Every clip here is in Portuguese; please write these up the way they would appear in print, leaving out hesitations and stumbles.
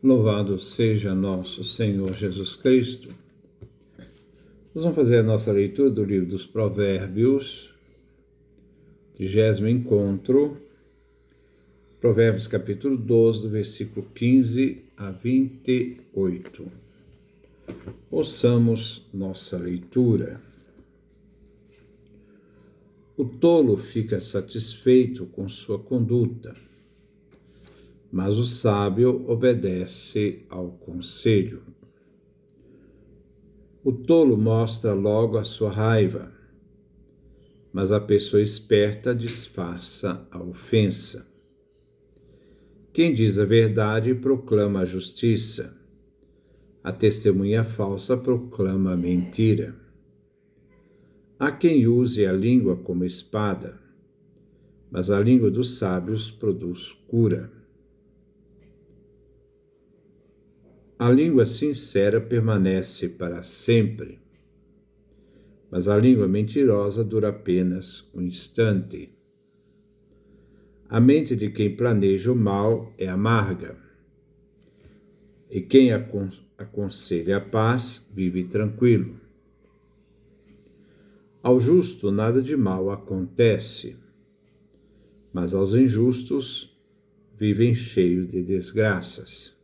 Louvado seja nosso Senhor Jesus Cristo. Nós vamos fazer a nossa leitura do livro dos Provérbios, 30º encontro, Provérbios capítulo 12, do versículo 15 a 28. Ouçamos nossa leitura. O tolo fica satisfeito com sua conduta, mas o sábio obedece ao conselho. O tolo mostra logo a sua raiva, mas a pessoa esperta disfarça a ofensa. Quem diz a verdade proclama a justiça. A testemunha falsa proclama a mentira. Há quem use a língua como espada, mas a língua dos sábios produz cura. A língua sincera permanece para sempre, mas a língua mentirosa dura apenas um instante. A mente de quem planeja o mal é amarga, e quem aconselha a paz vive tranquilo. Ao justo nada de mal acontece, mas aos injustos vivem cheios de desgraças.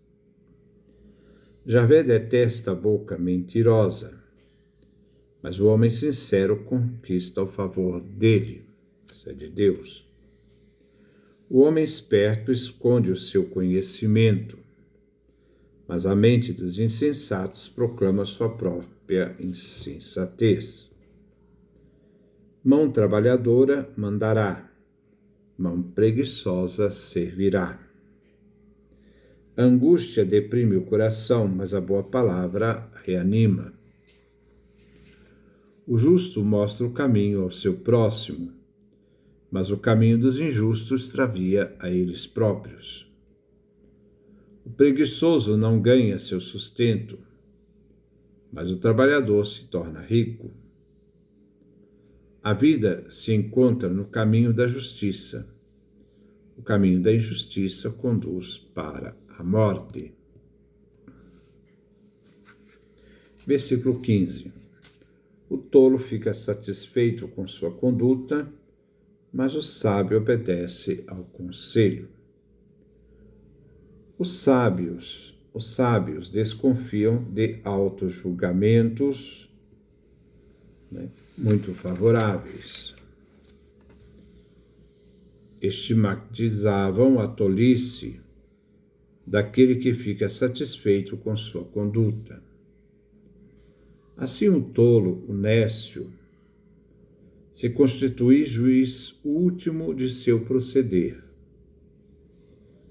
Javé detesta a boca mentirosa, mas o homem sincero conquista o favor dele. Isso é de Deus. O homem esperto esconde o seu conhecimento, mas a mente dos insensatos proclama sua própria insensatez. Mão trabalhadora mandará, mão preguiçosa servirá. A angústia deprime o coração, mas a boa palavra reanima. O justo mostra o caminho ao seu próximo, mas o caminho dos injustos extravia a eles próprios. O preguiçoso não ganha seu sustento, mas o trabalhador se torna rico. A vida se encontra no caminho da justiça. O caminho da injustiça conduz para a morte. Versículo 15. O tolo fica satisfeito com sua conduta, mas o sábio obedece ao conselho. Os sábios desconfiam de autojulgamentos muito favoráveis. Estigmatizavam a tolice daquele que fica satisfeito com sua conduta. Assim o tolo, o nécio, se constitui juiz último de seu proceder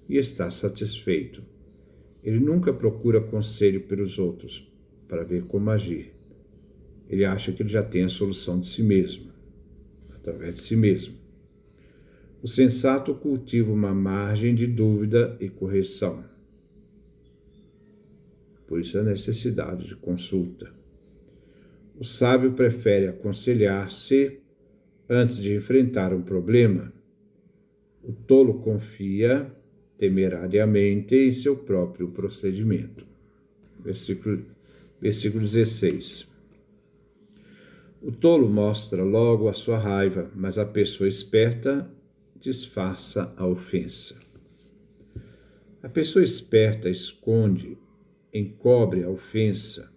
e está satisfeito. Ele nunca procura conselho pelos outros para ver como agir. Ele acha que ele já tem a solução de si mesmo, através de si mesmo. O sensato cultiva uma margem de dúvida e correção. Por isso a necessidade de consulta. O sábio prefere aconselhar-se antes de enfrentar um problema. O tolo confia temerariamente em seu próprio procedimento. Versículo 16. O tolo mostra logo a sua raiva, mas a pessoa esperta disfarça a ofensa. A pessoa esperta esconde, encobre a ofensa,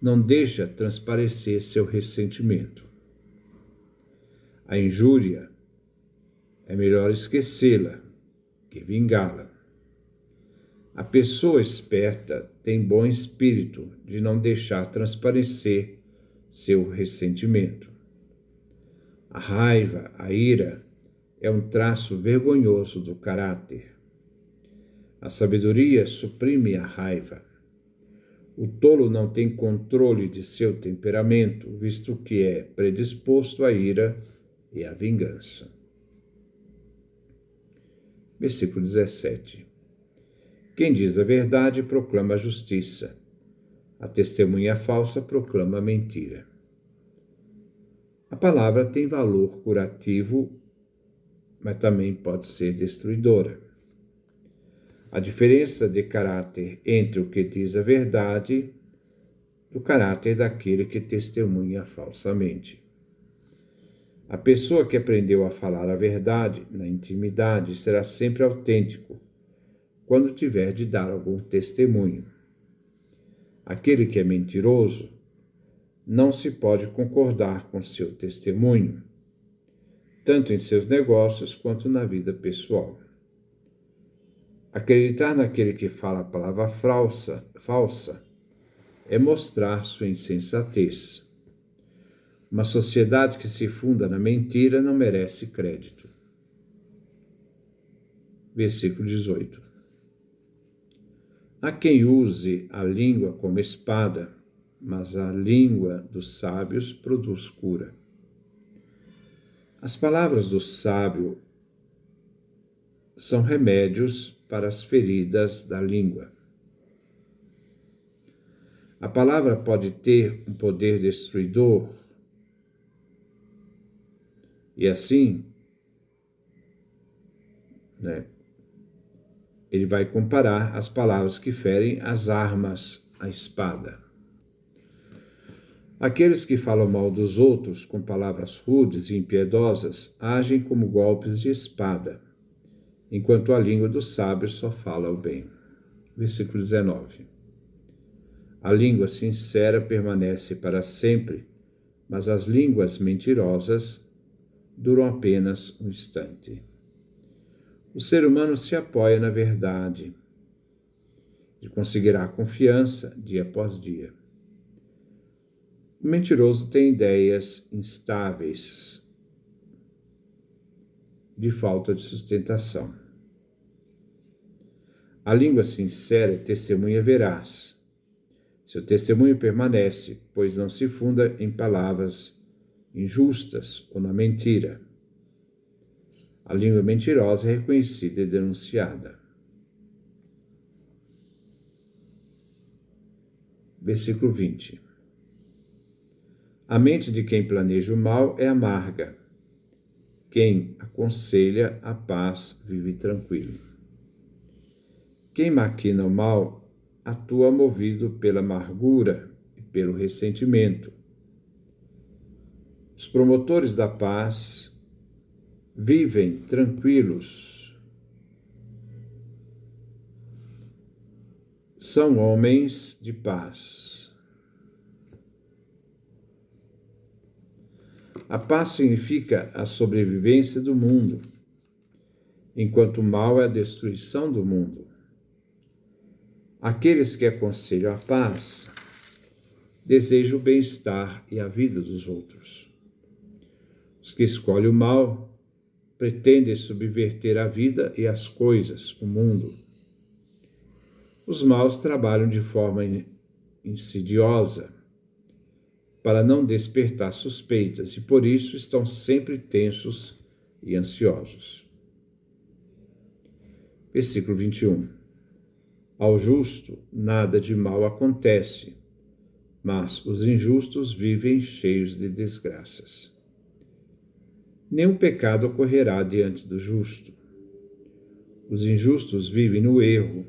não deixa transparecer seu ressentimento. A injúria é melhor esquecê-la que vingá-la. A pessoa esperta tem bom espírito de não deixar transparecer seu ressentimento. A raiva, a ira, é um traço vergonhoso do caráter. A sabedoria suprime a raiva. O tolo não tem controle de seu temperamento, visto que é predisposto à ira e à vingança. Versículo 17. Quem diz a verdade proclama a justiça. A testemunha falsa proclama a mentira. A palavra tem valor curativo, mas também pode ser destruidora. A diferença de caráter entre o que diz a verdade e o caráter daquele que testemunha falsamente. A pessoa que aprendeu a falar a verdade na intimidade será sempre autêntico quando tiver de dar algum testemunho. Aquele que é mentiroso não se pode concordar com seu testemunho, tanto em seus negócios quanto na vida pessoal. Acreditar naquele que fala a palavra falsa é mostrar sua insensatez. Uma sociedade que se funda na mentira não merece crédito. Versículo 18. Há quem use a língua como espada, mas a língua dos sábios produz cura. As palavras do sábio são remédios para as feridas da língua. A palavra pode ter um poder destruidor e assim, ele vai comparar as palavras que ferem as armas, a espada. Aqueles que falam mal dos outros com palavras rudes e impiedosas agem como golpes de espada, enquanto a língua dos sábios só fala o bem. Versículo 19. A língua sincera permanece para sempre, mas as línguas mentirosas duram apenas um instante. O ser humano se apoia na verdade. Ele conseguirá confiança dia após dia. O mentiroso tem ideias instáveis, de falta de sustentação. A língua sincera é testemunha veraz. Seu testemunho permanece, pois não se funda em palavras injustas ou na mentira. A língua mentirosa é reconhecida e denunciada. Versículo 20. A mente de quem planeja o mal é amarga. Quem aconselha a paz vive tranquilo. Quem maquina o mal atua movido pela amargura e pelo ressentimento. Os promotores da paz vivem tranquilos. São homens de paz. A paz significa a sobrevivência do mundo, enquanto o mal é a destruição do mundo. Aqueles que aconselham a paz desejam o bem-estar e a vida dos outros. Os que escolhem o mal pretendem subverter a vida e as coisas, o mundo. Os maus trabalham de forma insidiosa para não despertar suspeitas e por isso estão sempre tensos e ansiosos. Versículo 21. Ao justo nada de mal acontece, mas os injustos vivem cheios de desgraças. Nenhum pecado ocorrerá diante do justo. Os injustos vivem no erro,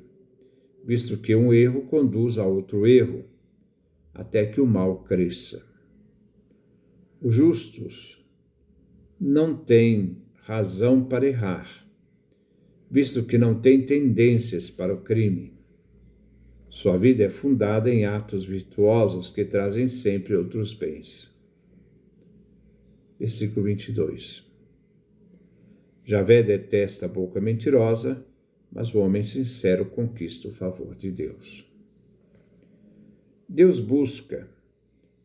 visto que um erro conduz a outro erro, até que o mal cresça. Os justos não têm razão para errar, visto que não têm tendências para o crime. Sua vida é fundada em atos virtuosos que trazem sempre outros bens. Versículo 22. Javé detesta a boca mentirosa, mas o homem sincero conquista o favor de Deus. Deus busca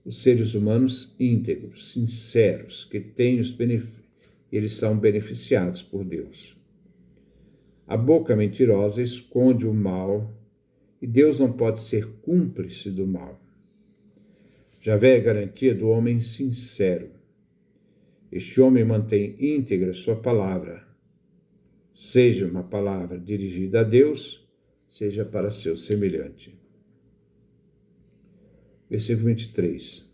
os seres humanos íntegros, sinceros, que têm eles são beneficiados por Deus. A boca mentirosa esconde o mal e Deus não pode ser cúmplice do mal. Javé é a garantia do homem sincero. Este homem mantém íntegra sua palavra, seja uma palavra dirigida a Deus, seja para seu semelhante. Versículo 23.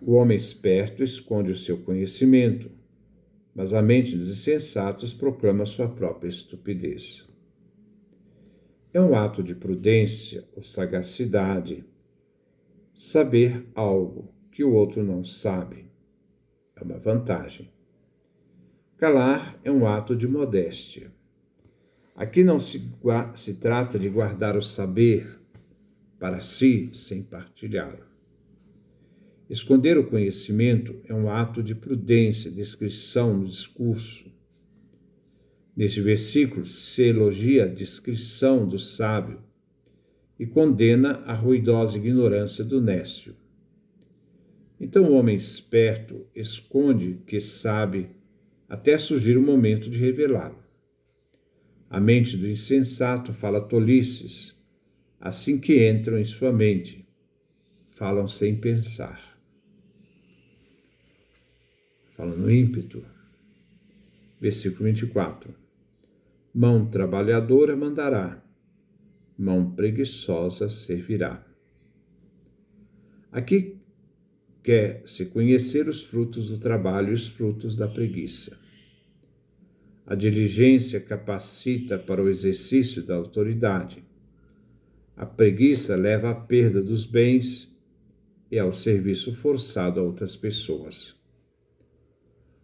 O homem esperto esconde o seu conhecimento, mas a mente dos insensatos proclama sua própria estupidez. É um ato de prudência ou sagacidade saber algo que o outro não sabe. É uma vantagem. Calar é um ato de modéstia. Aqui não se trata de guardar o saber para si sem partilhá-lo. Esconder o conhecimento é um ato de prudência, discrição no discurso. Neste versículo se elogia a discrição do sábio e condena a ruidosa ignorância do nécio. Então o homem esperto esconde o que sabe até surgir o momento de revelá-lo. A mente do insensato fala tolices, assim que entram em sua mente, falam sem pensar. Falam no ímpeto. Versículo 24. Mão trabalhadora mandará, mão preguiçosa servirá. Aqui quer-se conhecer os frutos do trabalho e os frutos da preguiça. A diligência capacita para o exercício da autoridade. A preguiça leva à perda dos bens e ao serviço forçado a outras pessoas.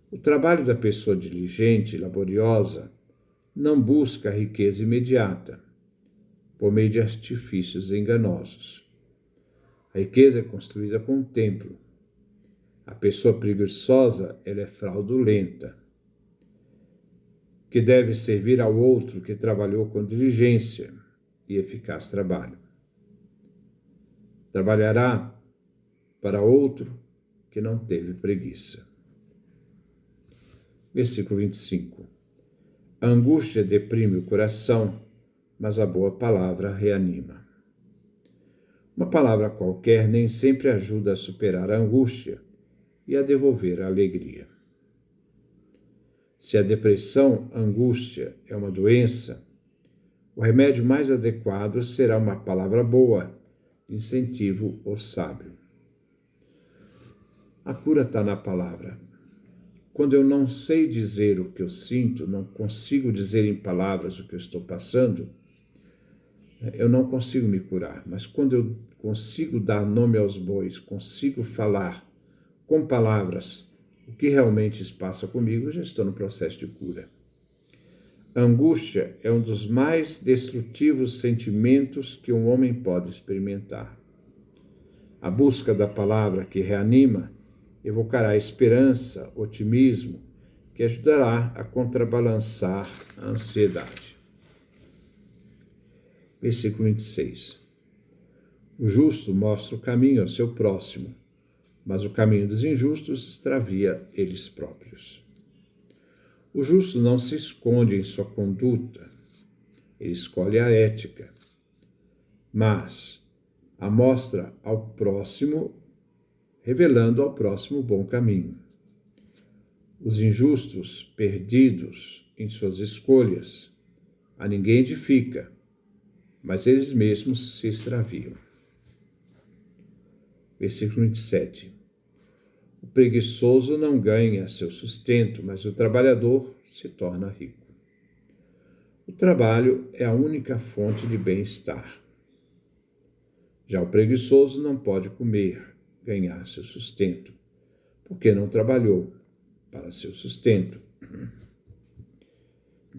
O trabalho da pessoa diligente e laboriosa não busca a riqueza imediata, por meio de artifícios enganosos. A riqueza é construída com o tempo. A pessoa preguiçosa, ela é fraudulenta, que deve servir ao outro que trabalhou com diligência e eficaz trabalho. Trabalhará para outro que não teve preguiça. Versículo 25. A angústia deprime o coração, mas a boa palavra reanima. Uma palavra qualquer nem sempre ajuda a superar a angústia e a devolver a alegria. Se a depressão, angústia, é uma doença, o remédio mais adequado será uma palavra boa, incentivo ou sábio. A cura está na palavra. Quando eu não sei dizer o que eu sinto, não consigo dizer em palavras o que eu estou passando, eu não consigo me curar. Mas quando eu consigo dar nome aos bois, consigo falar com palavras o que realmente se passa comigo, eu já estou no processo de cura. A angústia é um dos mais destrutivos sentimentos que um homem pode experimentar. A busca da palavra que reanima evocará esperança, otimismo, que ajudará a contrabalançar a ansiedade. Versículo 26. O justo mostra o caminho ao seu próximo, mas o caminho dos injustos extravia eles próprios. O justo não se esconde em sua conduta, ele escolhe a ética, mas a mostra ao próximo, revelando ao próximo o bom caminho. Os injustos, perdidos em suas escolhas, a ninguém edifica, mas eles mesmos se extraviam. Versículo 27. O preguiçoso não ganha seu sustento, mas o trabalhador se torna rico. O trabalho é a única fonte de bem-estar. Já o preguiçoso não pode comer, ganhar seu sustento, porque não trabalhou para seu sustento.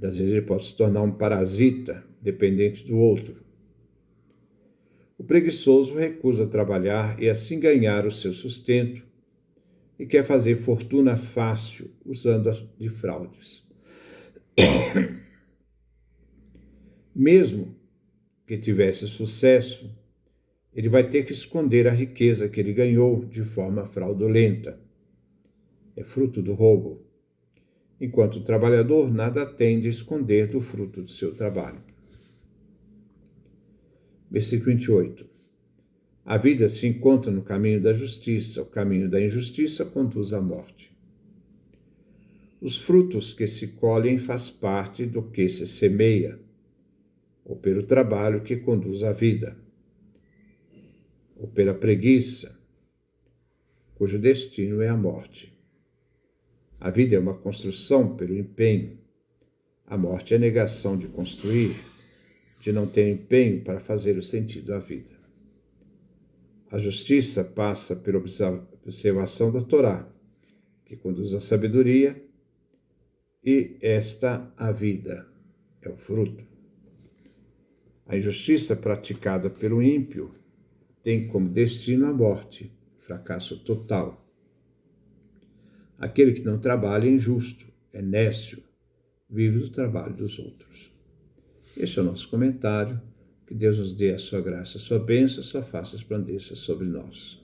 Às vezes ele pode se tornar um parasita, dependente do outro. O preguiçoso recusa trabalhar e assim ganhar o seu sustento e quer fazer fortuna fácil usando de fraudes. Mesmo que tivesse sucesso, ele vai ter que esconder a riqueza que ele ganhou de forma fraudulenta. É fruto do roubo. Enquanto o trabalhador nada tem de esconder do fruto do seu trabalho. Versículo 28. A vida se encontra no caminho da justiça, o caminho da injustiça conduz à morte. Os frutos que se colhem faz parte do que se semeia, ou pelo trabalho que conduz à vida, ou pela preguiça, cujo destino é a morte. A vida é uma construção pelo empenho, a morte é a negação de construir de não ter empenho para fazer o sentido à vida. A justiça passa pela observação da Torá, que conduz à sabedoria, e esta a vida é o fruto. A injustiça praticada pelo ímpio tem como destino a morte, fracasso total. Aquele que não trabalha é injusto, é nécio, vive do trabalho dos outros. Este é o nosso comentário. Que Deus nos dê a sua graça, a sua bênção, a sua face resplandeça sobre nós.